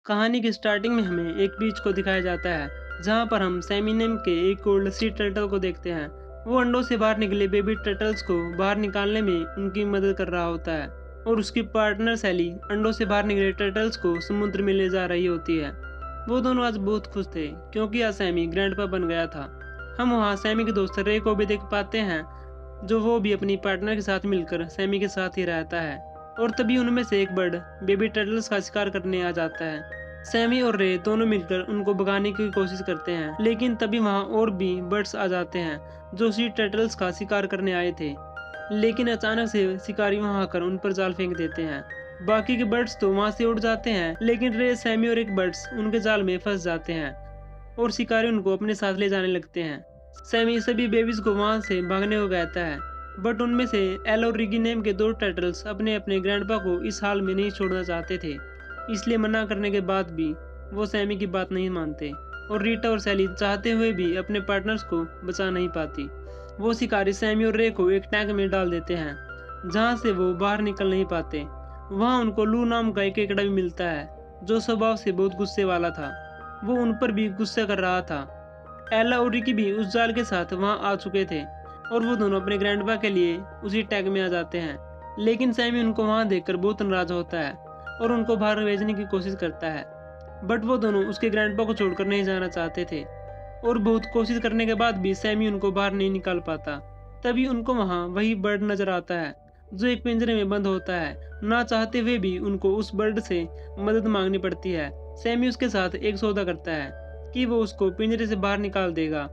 कहानी की स्टार्टिंग में हमें एक बीच को दिखाया जाता है जहां पर हम सैमी नेम के एक ओल्ड सी टर्टल को देखते हैं। वो अंडों से बाहर निकले बेबी टर्टल्स को बाहर निकालने में उनकी मदद कर रहा होता है और उसकी पार्टनर सैली अंडों से बाहर निकले टर्टल्स को समुद्र में ले जा रही होती है। वो दोनों आज बहुत खुश थे क्योंकि आज सैमी ग्रैंडपा बन गया था। हम वहाँ सैमी के दोस्त रे को भी देख पाते हैं जो वो भी अपनी पार्टनर के साथ मिलकर सैमी के साथ ही रहता है। और तभी उनमें से एक बर्ड बेबी टर्टल्स का शिकार करने आ जाता है। सैमी और रे दोनों मिलकर उनको भगाने की कोशिश करते हैं, लेकिन तभी वहाँ और भी बर्ड्स आ जाते हैं जो सी टर्टल्स का शिकार करने आए थे। लेकिन अचानक से शिकारी वहाँ आकर उन पर जाल फेंक देते हैं। बाकी के बर्ड्स तो वहाँ से उड़ जाते हैं, लेकिन रे, सैमी और एक बर्ड्स उनके जाल में फंस जाते हैं और शिकारी उनको अपने साथ ले जाने लगते हैं। सैमी सभी बेबीज को वहाँ से भागने को कहता है, बट उनमें से एल और रिगी नेम के दो टर्टल्स अपने अपने ग्रैंडपा को इस हाल में नहीं छोड़ना चाहते थे। इसलिए मना करने के बाद भी वो सैमी की बात नहीं मानते और रीटा और सैली चाहते हुए भी अपने पार्टनर्स को बचा नहीं पाती। वो शिकारी सैमी और रे को एक टैंक में डाल देते हैं जहाँ से वो बाहर निकल नहीं पाते। वहाँ उनको लू नाम का एक केकड़ा भी मिलता है जो स्वभाव से बहुत गुस्से वाला था। वो उन पर भी गुस्सा कर रहा था। एला और रिकी भी उस जाल के साथ वहाँ आ चुके थे और वो दोनों अपने ग्रैंडपा के लिए उसी टैग में आ जाते हैं। लेकिन सैमी उनको वहाँ देखकर बहुत नाराज होता है और उनको बाहर भेजने की कोशिश करता है, बट वो दोनों उसके ग्रैंडपा को छोड़कर नहीं जाना चाहते थे और बहुत कोशिश करने के बाद भी सैमी उनको बाहर नहीं निकाल पाता। तभी उनको वहाँ वही बर्ड नजर आता है जो एक पिंजरे में बंद होता है। ना चाहते हुए भी उनको उस बर्ड से मदद मांगनी पड़ती है। सैमी उसके साथ एक सौदा करता है कि वो उसको पिंजरे से बाहर निकाल देगा,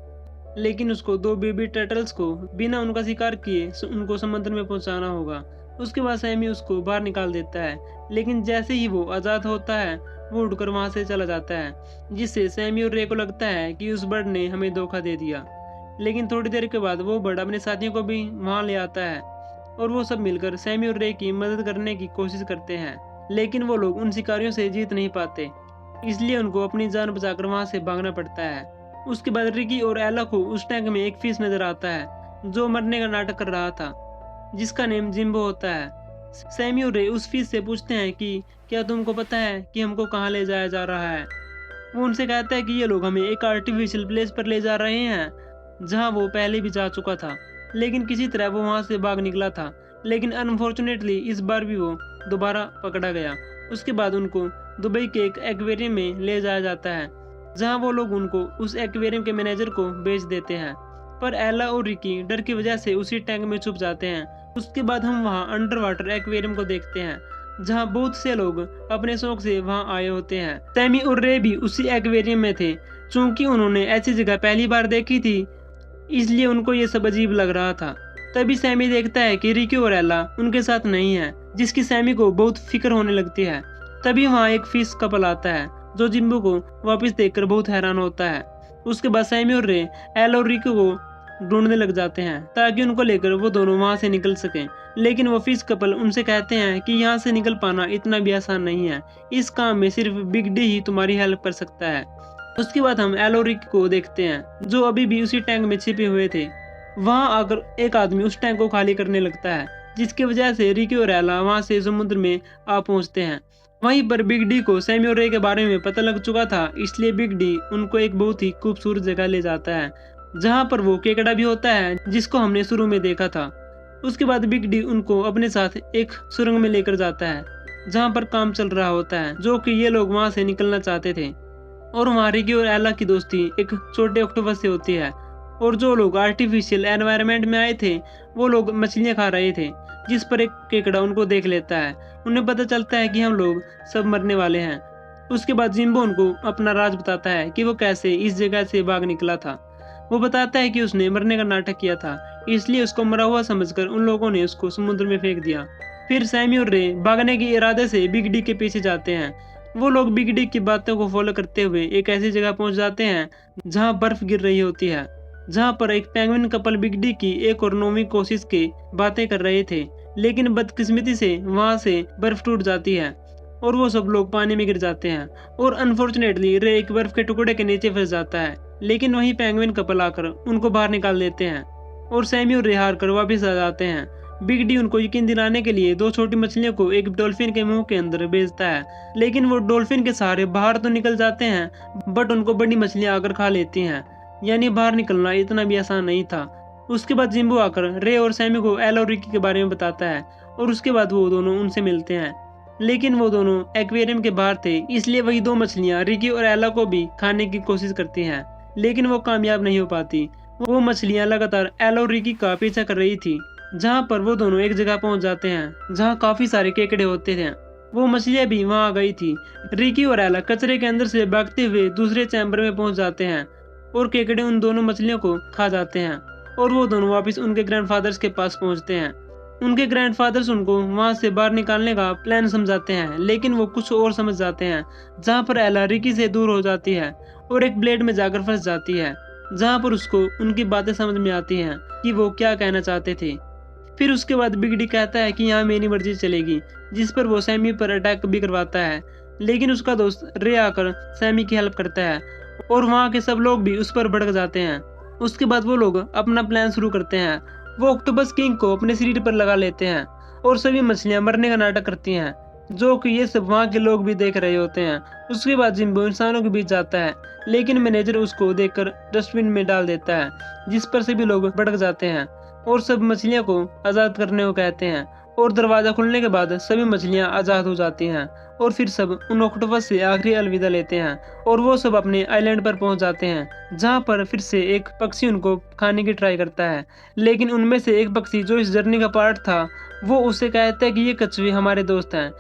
लेकिन उसको दो बेबी टर्टल्स को बिना उनका शिकार किए उनको समुद्र में पहुंचाना होगा। उसके बाद सैमी उसको बाहर निकाल देता है, लेकिन जैसे ही वो आज़ाद होता है वो उड़कर वहां से चला जाता है, जिससे सैमी और रे को लगता है कि उस बर्ड ने हमें धोखा दे दिया। लेकिन थोड़ी देर के बाद वो बर्ड अपने साथियों को भी वहां ले आता है और वो सब मिलकर सैमी और रे की मदद करने की कोशिश करते हैं, लेकिन वो लोग उन शिकारियों से जीत नहीं पाते, इसलिए उनको अपनी जान बचाकर वहां से भागना पड़ता है। उसके बाद रिकी और एला को उस टैंक में एक फिश नजर आता है जो मरने का नाटक कर रहा था, जिसका नेम जिम्बो होता है। सैमी और रे उस फिश से पूछते हैं कि क्या तुमको पता है कि हमको कहाँ ले जाया जा रहा है। वो उनसे कहता है कि ये लोग हमें एक आर्टिफिशियल प्लेस पर ले जा रहे हैं जहाँ वो पहले भी जा चुका था, लेकिन किसी तरह वो वहाँ से भाग निकला था। लेकिन अनफॉर्चुनेटली इस बार भी वो दोबारा पकड़ा गया। उसके बाद उनको दुबई के एक एक्वेरियम में ले जाया जाता है जहाँ वो लोग उनको उस एक्वेरियम के मैनेजर को बेच देते हैं, पर एला और रिकी डर की वजह से उसी टैंक में छुप जाते हैं। उसके बाद हम वहाँ अंडर वाटर एक्वेरियम को देखते हैं जहाँ बहुत से लोग अपने शौक से वहाँ आए होते हैं। सैमी और रे भी उसी एक्वेरियम में थे। चूंकि उन्होंने ऐसी जगह पहली बार देखी थी, इसलिए उनको ये सब अजीब लग रहा था। तभी सैमी देखता है कि रिकी और एला उनके साथ नहीं है, जिसकी सैमी को बहुत फिक्र होने लगती है। तभी वहाँ एक फिश कपल आता है जो जिम्बो को वापस देखकर बहुत हैरान होता है। उसके बाद सैमी और रे एला और रिकी को ढूंढने लग जाते हैं ताकि उनको लेकर वो दोनों वहां से निकल सकें। लेकिन वो फिश कपल उनसे कहते हैं कि यहाँ से निकल पाना इतना भी आसान नहीं है, इस काम में सिर्फ बिग डी ही तुम्हारी हेल्प कर सकता है। उसके बाद हम एला और रिकी को देखते हैं जो अभी भी उसी टैंक में छिपे हुए थे। वहां आकर एक आदमी उस टैंक को खाली करने लगता है, जिसकी वजह से रिकी और एला वहां से समुद्र में आ पहुंचते हैं। वहीं पर बिग डी को सैमी और रे के बारे में पता लग चुका था, इसलिए बिग डी उनको एक बहुत ही खूबसूरत जगह ले जाता है जहां पर वो केकड़ा भी होता है जिसको हमने शुरू में देखा था। उसके बाद बिग डी उनको अपने साथ एक सुरंग में लेकर जाता है जहां पर काम चल रहा होता है, जो कि ये लोग वहां से निकलना चाहते थे। और वहाँ रिकी और एला की दोस्ती एक छोटे ऑक्टोपस से होती है और जो लोग आर्टिफिशियल एनवायरनमेंट में आए थे वो लोग मछलियाँ खा रहे थे, जिस पर एक केकड़ा उनको देख लेता है। उन्हें पता चलता है कि हम लोग सब मरने वाले हैं। उसके बाद जिम्बो उनको अपना राज बताता है कि वो कैसे इस जगह से भाग निकला था। वो बताता है कि उसने मरने का नाटक किया था, इसलिए उसको मरा हुआ समझकर उन लोगों ने उसको समुद्र में फेंक दिया। फिर सैमी और रे भागने के इरादे से बिग डी के पीछे जाते हैं। वो लोग बिग डी की बातों को फॉलो करते हुए एक ऐसी जगह पहुंच जाते हैं जहां बर्फ गिर रही होती है, जहां पर एक पेंगुइन कपल बिग डी की एक और 9वीं कोशिश की बातें कर रहे थे। लेकिन बदकिस्मती से वहां से बर्फ टूट जाती है और वो सब लोग पानी में गिर जाते हैं और अनफॉर्चुनेटली रे एक बर्फ के टुकड़े के नीचे फंस जाता है। लेकिन वहीं पेंगुइन कपल आकर उनको बाहर निकाल देते हैं और सैमी और रे हार कर वापिस आ जाते हैं। बिग डी उनको यकीन दिलाने के लिए 2 छोटी मछलियों को एक डॉल्फिन के मुंह के अंदर भेजता है, लेकिन वो डॉल्फिन के सहारे बाहर तो निकल जाते हैं बट उनको बड़ी मछलियां आकर खा लेती हैं। यानी बाहर निकलना इतना भी आसान नहीं था। उसके बाद जिम्बो आकर रे और सैमी को एल और रिकी के बारे में बताता है और उसके बाद वो दोनों उनसे मिलते हैं, लेकिन वो दोनों एक्वेरियम के बाहर थे, इसलिए वही 2 मछलियां रिकी और एला को भी खाने की कोशिश करती हैं, लेकिन वो कामयाब नहीं हो पाती। वो मछलियां लगातार एला और रिकी का पीछा कर रही थी, जहाँ पर वो दोनों एक जगह पहुंच जाते हैं जहाँ काफी सारे केकड़े होते थे। वो मछलियां भी वहां आ गई थी। रिकी और एला कचरे के अंदर से भागते हुए दूसरे चैम्बर में पहुंच जाते हैं और केकड़े उन दोनों मछलियों को खा जाते हैं और वो दोनों वापस उनके ग्रैंडफादर्स के पास पहुंचते हैं। उनके ग्रैंडफादर्स उनको वहां से बाहर निकालने का प्लान समझाते हैं, लेकिन वो कुछ और समझ जाते हैं, जहां पर एला रिकी से दूर हो जाती है और एक ब्लेड में जाकर फंस जाती है, जहां पर उसको उनकी बातें समझ में आती हैं कि वो क्या कहना चाहते थे। फिर उसके बाद बिग डी कहता है कि यहाँ मेरी मर्जी चलेगी, जिस पर वो सैमी पर अटैक भी करवाता है, लेकिन उसका दोस्त रे आकर सैमी की हेल्प करता है और वहाँ के सब लोग भी उस पर भड़क जाते हैं। उसके बाद वो लोग अपना प्लान शुरू करते हैं। वो ऑक्टोपस किंग को अपने शरीर पर लगा लेते हैं और सभी मछलियां मरने का नाटक करती हैं, जो कि ये सब वहाँ के लोग भी देख रहे होते हैं। उसके बाद जिम्बो इंसानों के बीच जाता है, लेकिन मैनेजर उसको देखकर डस्टबिन में डाल देता है, जिस पर सभी लोग भड़क जाते हैं और सब मछलियों को आज़ाद करने को कहते हैं। और दरवाज़ा खुलने के बाद सभी मछलियां आज़ाद हो जाती हैं और फिर सब उन ऑक्टोपस से आखिरी अलविदा लेते हैं और वो सब अपने आइलैंड पर पहुंच जाते हैं, जहां पर फिर से एक पक्षी उनको खाने की ट्राई करता है, लेकिन उनमें से एक पक्षी जो इस जर्नी का पार्ट था वो उससे कहता है कि ये कछुए हमारे दोस्त हैं।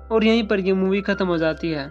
और यहीं पर ये मूवी खत्म हो जाती है।